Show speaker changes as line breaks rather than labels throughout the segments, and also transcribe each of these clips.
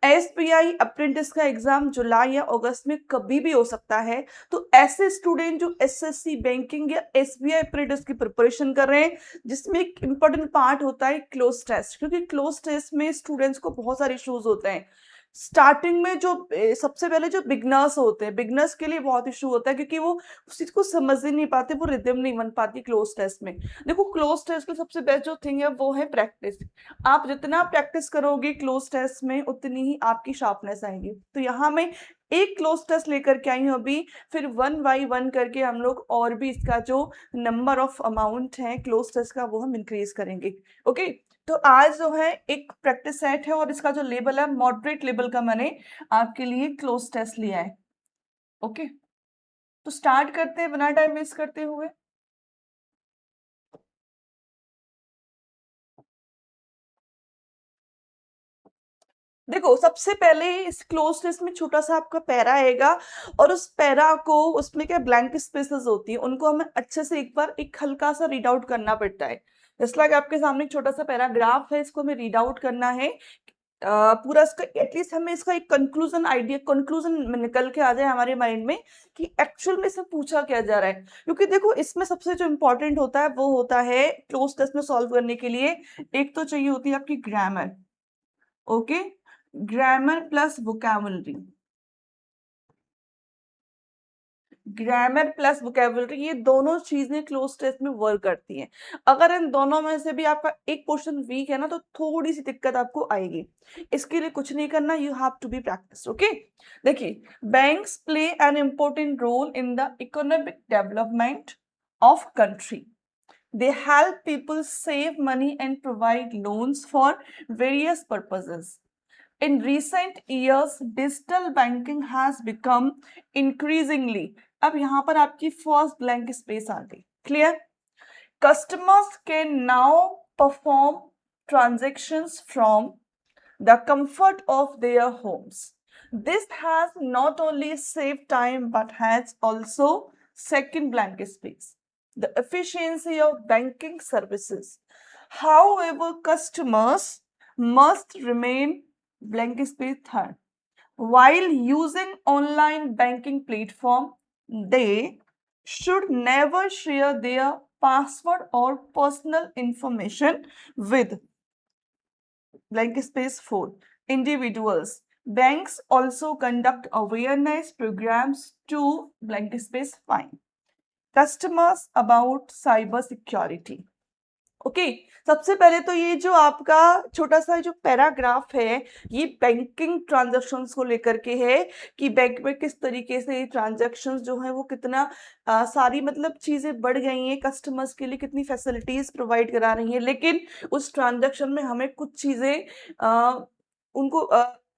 SBI apprentice का exam जुलाई या अगस्त में कभी भी हो सकता है। तो ऐसे स्टूडेंट जो एसएससी बैंकिंग या एसबीआई अप्रेंटिस की प्रिपरेशन कर रहे हैं, जिसमें एक इंपॉर्टेंट पार्ट होता है क्लोज टेस्ट, क्योंकि क्लोज टेस्ट में स्टूडेंट्स को बहुत सारे इश्यूज होते हैं। स्टार्टिंग में जो सबसे पहले जो बिगनर्स होते हैं, बिगनर्स के लिए बहुत इशू होता है, क्योंकि वो उस चीज को समझ ही नहीं पाते, वो रिदम नहीं बन पाती क्लोज टेस्ट में। देखो, क्लोज टेस्ट की सबसे बेस्ट जो थिंग है वो है प्रैक्टिस। आप जितना प्रैक्टिस करोगे क्लोज टेस्ट में, उतनी ही आपकी शार्पनेस आएगी। तो यहाँ मैं एक क्लोज टेस्ट लेकर के आई हूँ अभी, फिर वन बाई वन करके हम लोग और भी इसका जो नंबर ऑफ अमाउंट है क्लोज टेस्ट का वो हम इंक्रीज करेंगे। ओके, तो आज जो है एक प्रैक्टिस सेट है और इसका जो लेवल है मॉडरेट लेवल का मैंने आपके लिए क्लोज टेस्ट लिया है। ओके, तो स्टार्ट करते हैं बिना टाइम वेस्ट करते हुए। देखो, सबसे पहले इस क्लोज टेस्ट में छोटा सा आपका पैरा आएगा, और उस पैरा को, उसमें क्या ब्लैंक स्पेसेस होती है, उनको हमें अच्छे से एक बार एक हल्का सा रीड आउट करना पड़ता है। जैसे लाइक आपके सामने एक छोटा सा पैराग्राफ है, इसको हमें रीड आउट करना है। पूरा इसका एटलीस्ट हमें इसका एक कंक्लूजन आइडिया, कंक्लूजन निकल के आ जाए हमारे माइंड में कि एक्चुअल में इसमें पूछा क्या जा रहा है। क्योंकि देखो, इसमें सबसे जो इंपॉर्टेंट होता है वो होता है क्लोज टेस्ट में सॉल्व करने के लिए, एक तो चाहिए होती है आपकी grammar. Okay, grammar plus vocabulary, grammar plus vocabulary, ये दोनों चीजें क्लोज टेस्ट में वर्क करती हैं। अगर इन दोनों में से भी आपका एक क्वेश्चन वीक है ना, तो थोड़ी सी दिक्कत आपको आएगी। इसके लिए कुछ नहीं करना, you have to be practice. Okay, देखिए, banks play an important role in the economic development of country. They help people save money and provide loans for various purposes. In recent years, digital banking has become increasingly, अब यहां पर आपकी first blank space आ गई, clear? Customers can now perform transactions from the comfort of their homes. This has not only saved time but has also, second blank space, the efficiency of banking services. However, customers must remain blank space third. While using online banking platform, they should never share their password or personal information with blank space 4 individuals. Banks also conduct awareness programs to blank space 5 customers about cyber security. Okay, सबसे पहले तो ये जो आपका छोटा सा जो paragraph है, ये बैंकिंग ट्रांजैक्शंस को लेकर के है कि बैंक में किस तरीके से ट्रांजैक्शंस जो है वो कितना सारी मतलब चीजें बढ़ गई हैं, कस्टमर्स के लिए कितनी फैसिलिटीज प्रोवाइड करा रही हैं, लेकिन उस ट्रांजैक्शन में हमें कुछ चीजें उनको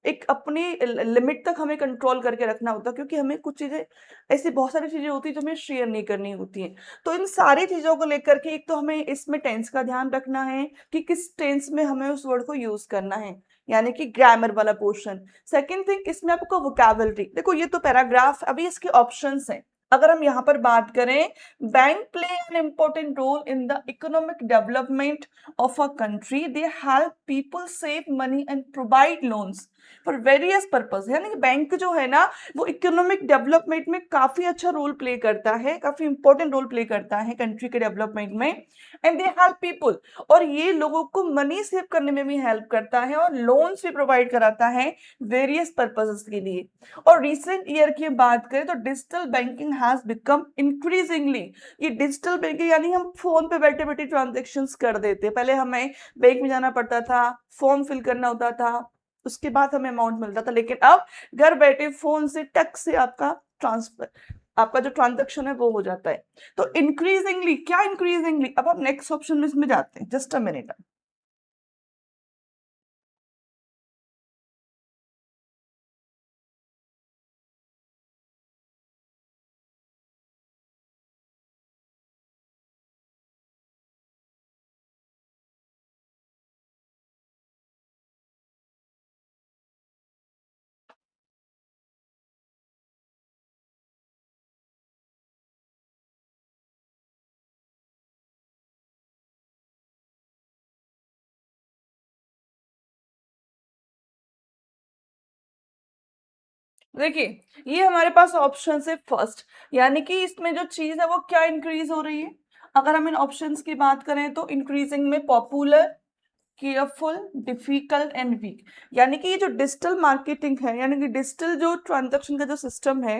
एक अपनी लिमिट तक हमें कंट्रोल करके रखना होता है, क्योंकि हमें कुछ चीजें ऐसी बहुत सारी चीजें होती है जो हमें शेयर नहीं करनी होती हैं। तो इन सारी चीजों को लेकर के एक तो हमें इसमें टेंस का ध्यान रखना है कि किस टेंस में हमें उस वर्ड को यूज करना है, यानी कि ग्रामर वाला पोर्शन। सेकंड थिंग, इसमें आपको वोकैबुलरी, देखो ये तो पैराग्राफ, अभी इसके ऑप्शंस हैं। अगर हम यहाँ पर बात करें, bank play an important role in the economic development of a country, they help people save money and provide loans for various purpose, यानी कि बैंक जो है ना, वो इकोनॉमिक डेवलपमेंट में काफी अच्छा रोल प्ले करता है, काफी इंपॉर्टेंट रोल प्ले करता है कंट्री के डेवलपमेंट में। एंड दे हेल्प पीपल, और ये लोगों को मनी सेव करने में भी हेल्प करता है और लोन्स भी प्रोवाइड कराता है वेरियस पर्पसेस के लिए। और रिसेंट ईयर की बात करें तो digital banking has become increasingly, ये डिजिटल बैंकिंग यानी हम फोन पे बैठे बैठे ट्रांजेक्शन कर देते, पहले हमें बैंक में जाना पड़ता था, फॉर्म फिल करना होता था, उसके बाद हमें अमाउंट मिलता था, लेकिन अब घर बैठे फोन से टक से आपका ट्रांसफर, आपका जो ट्रांजेक्शन है वो हो जाता है। तो इंक्रीजिंगली, क्या इंक्रीजिंगली, अब हम नेक्स्ट ऑप्शन में इसमें जाते हैं, जस्ट अ मिनट। देखिए ये हमारे पास ऑप्शन है फर्स्ट, यानी कि इसमें जो चीज है वो क्या इंक्रीज हो रही है। अगर हम इन ऑप्शंस की बात करें तो इंक्रीजिंग में popular, careful, difficult and weak, यानी कि ये जो डिजिटल मार्केटिंग है, यानी कि डिजिटल जो ट्रांजैक्शन का जो सिस्टम है,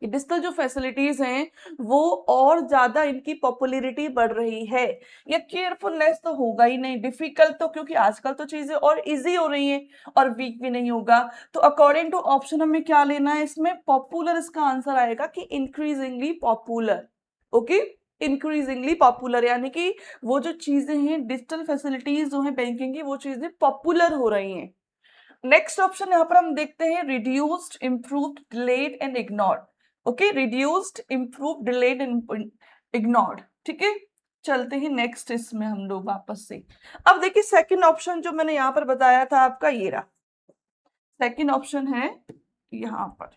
ये डिजिटल जो फैसिलिटीज हैं वो और ज्यादा इनकी पॉपुलैरिटी बढ़ रही है। या केयरफुलनेस तो होगा ही नहीं, डिफिकल्ट तो क्योंकि आजकल तो चीजें और इजी हो रही हैं, और वीक भी नहीं होगा। तो अकॉर्डिंग टू ऑप्शन हमें क्या लेना है, इसमें पॉपुलर इसका आंसर आएगा कि increasingly popular. Okay, increasingly popular, यानी कि वो जो चीजें हैं डिजिटल फैसिलिटीज जो है बैंकिंग की, वो चीजें पॉपुलर हो रही हैं। नेक्स्ट ऑप्शन यहाँ पर हम देखते हैं reduced, improved, delayed and ignored. Okay, reduced, improved, delayed and ignored. ठीक है, चलते हैं नेक्स्ट इसमें हम लोग वापस से। अब देखिए सेकंड ऑप्शन जो मैंने यहाँ पर बताया था आपका, ये रहा सेकंड ऑप्शन है यहाँ पर।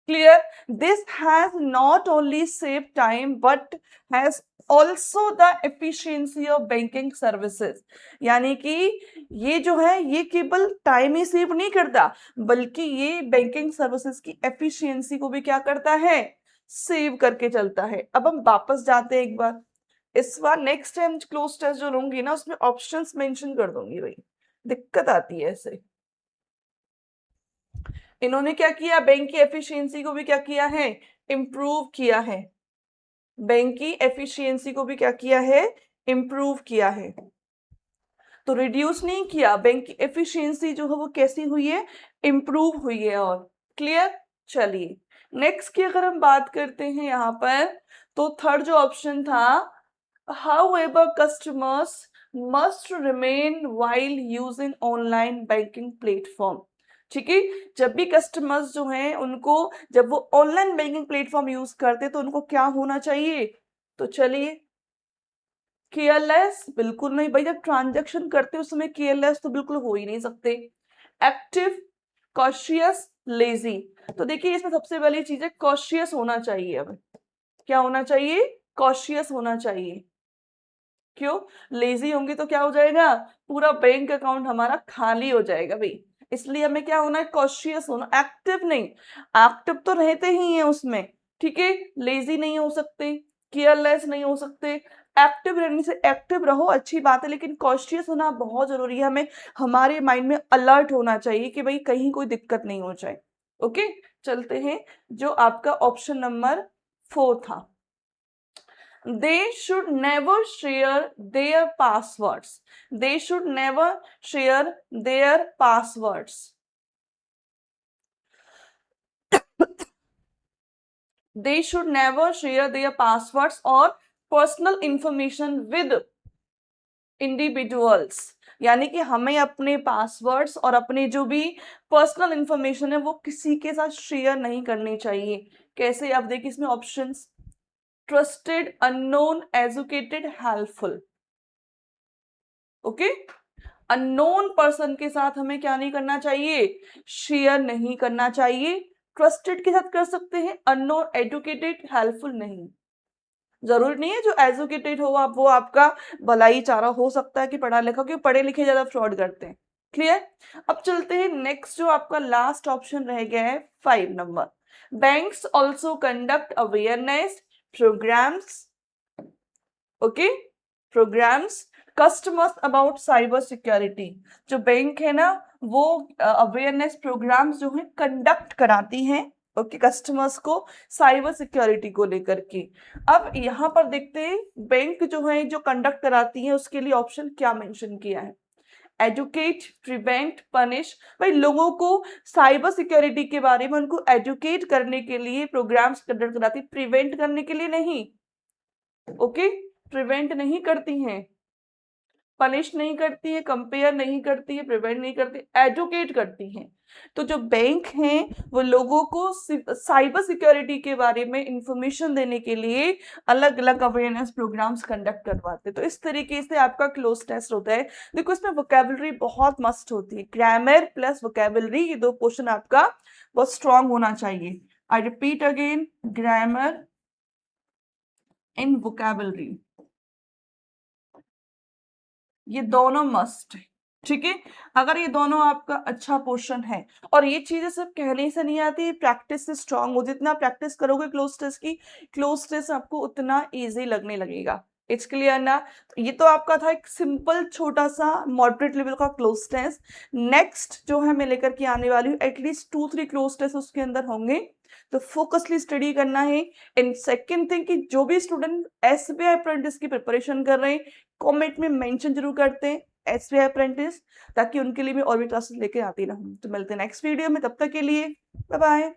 Clear, this has not only save time but has also the efficiency of banking services, यानी कि ये जो है ये केवल टाइम ही सेव नहीं करता, बल्कि ये बैंकिंग सर्विसेज की एफिशिएंसी को भी क्या करता है, सेव करके चलता है। अब हम वापस जाते हैं एक बार, इस बार नेक्स्ट टाइम क्लोज टेस्ट जो लूंगी ना उसमें ऑप्शंस मेंशन कर दूंगी भाई, दिक्कत आती है ऐसे। इन्होंने क्या किया, बैंक की एफिशिएंसी को भी क्या किया है, इम्प्रूव किया है। बैंक की एफिशिएंसी को भी क्या किया है, इम्प्रूव किया है। तो रिड्यूस नहीं किया, बैंक की एफिशिएंसी जो है वो कैसी हुई है, इम्प्रूव हुई है। और क्लियर, चलिए नेक्स्ट की अगर हम बात करते हैं यहाँ पर, तो थर्ड जो ऑप्शन था, how ever customers must remain while using online banking platform. ठीक है, जब भी कस्टमर्स जो हैं उनको, जब वो ऑनलाइन बैंकिंग प्लेटफॉर्म यूज करते तो उनको क्या होना चाहिए, तो चलिए केयरलेस बिल्कुल नहीं भाई, जब ट्रांजैक्शन करते उस समय केयरलेस तो बिल्कुल हो ही नहीं सकते। Active, cautious, lazy. तो देखिए इसमें सबसे पहली चीज है कॉशियस होना चाहिए। अब क्या होना चाहिए, कॉशियस होना चाहिए। क्यों, लेजी होंगे तो क्या हो जाएगा, पूरा बैंक अकाउंट हमारा खाली हो जाएगा भाई। इसलिए हमें क्या होना है, कॉशियस होना, एक्टिव नहीं। एक्टिव तो रहते ही हैं उसमें, ठीक है, लेजी नहीं हो सकते, केयरलेस नहीं हो सकते। एक्टिव रहने से, एक्टिव रहो अच्छी बात है, लेकिन कॉशियस होना बहुत जरूरी है। हमें हमारे माइंड में अलर्ट होना चाहिए कि भाई कहीं कोई दिक्कत नहीं हो जाए। ओके, चलते हैं जो आपका ऑप्शन नंबर 4 था, they should never share their passwords. They should never share their passwords. They should never share their passwords or personal information with individuals. यानी कि हमें अपने पासवर्ड्स और अपने जो भी पर्सनल इंफॉर्मेशन है वो किसी के साथ शेयर नहीं करनी चाहिए। कैसे, आप देखिए इसमें options, trusted, unknown, educated, helpful. Okay, unknown person के साथ हमें क्या नहीं करना चाहिए, शेयर नहीं करना चाहिए। ट्रस्टेड के साथ कर सकते हैं, अननोन, एजुकेटेड, हेल्पफुल नहीं। जरूरी नहीं है जो एजुकेटेड हो आप वो आपका भलाई चारा हो सकता है कि पढ़ा लिखा, क्योंकि पढ़े लिखे ज्यादा फ्रॉड करते हैं। क्लियर, अब चलते हैं नेक्स्ट जो आपका लास्ट ऑप्शन रह गया है 5 number, banks also conduct awareness programmes. Okay, programmes customers about cyber security. जो बैंक है ना वो अवेयरनेस प्रोग्राम्स जो है कंडक्ट कराती हैं, ओके, कस्टमर्स को साइबर सिक्योरिटी को लेकर के। अब यहाँ पर देखते हैं बैंक जो है जो कंडक्ट कराती है उसके लिए ऑप्शन क्या मेंशन किया है, एजुकेट, प्रिवेंट, पनिश। भाई लोगों को साइबर सिक्योरिटी के बारे में उनको एजुकेट करने के लिए प्रोग्राम्स कंडक्ट कराती, प्रिवेंट करने के लिए नहीं। ओके, प्रिवेंट नहीं करती हैं, पनिश नहीं करती है, कंपेयर नहीं करती है, प्रिवेंट नहीं करती, एजुकेट करती हैं। तो जो बैंक हैं वो लोगों को साइबर सिक्योरिटी के बारे में इंफॉर्मेशन देने के लिए अलग अलग अवेयरनेस प्रोग्राम्स कंडक्ट करवाते हैं। तो इस तरीके से आपका क्लोज टेस्ट होता है। देखो इसमें वोकेबलरी बहुत मस्त होती है, ग्रामर प्लस वोकेबलरी, ये दो पोर्शन आपका बहुत स्ट्रांग होना चाहिए। I repeat again, grammar in vocabulary, ये दोनों मस्ट है। ठीक है। अगर ये दोनों आपका अच्छा पोर्शन है, और ये चीजें सिर्फ कहने से नहीं आती, प्रैक्टिस से स्ट्रांग हो, जितना प्रैक्टिस करोगे क्लोज टेस्ट की, क्लोज टेस्ट आपको उतना इजी लगने लगेगा। इट्स क्लियर ना? तो ये तो आपका था एक सिंपल छोटा सा मॉडरेट लेवल का क्लोज टेस्ट। नेक्स्ट जो है मैं लेकर के आने वाली हूँ, एटलीस्ट 2-3 क्लोज टेस्ट उसके अंदर होंगे, तो फोकसली स्टडी करना है। एंड सेकेंड थिंग कि जो भी स्टूडेंट एसबीआई अप्रेंटिस की प्रिपरेशन कर रहे हैं, कमेंट में मेंशन जरूर करते हैं एसबीआई अप्रेंटिस, ताकि उनके लिए भी और भी क्लासेस लेके आती रहूं। तो मिलते हैं नेक्स्ट वीडियो में, तब तक के लिए बाय बाय।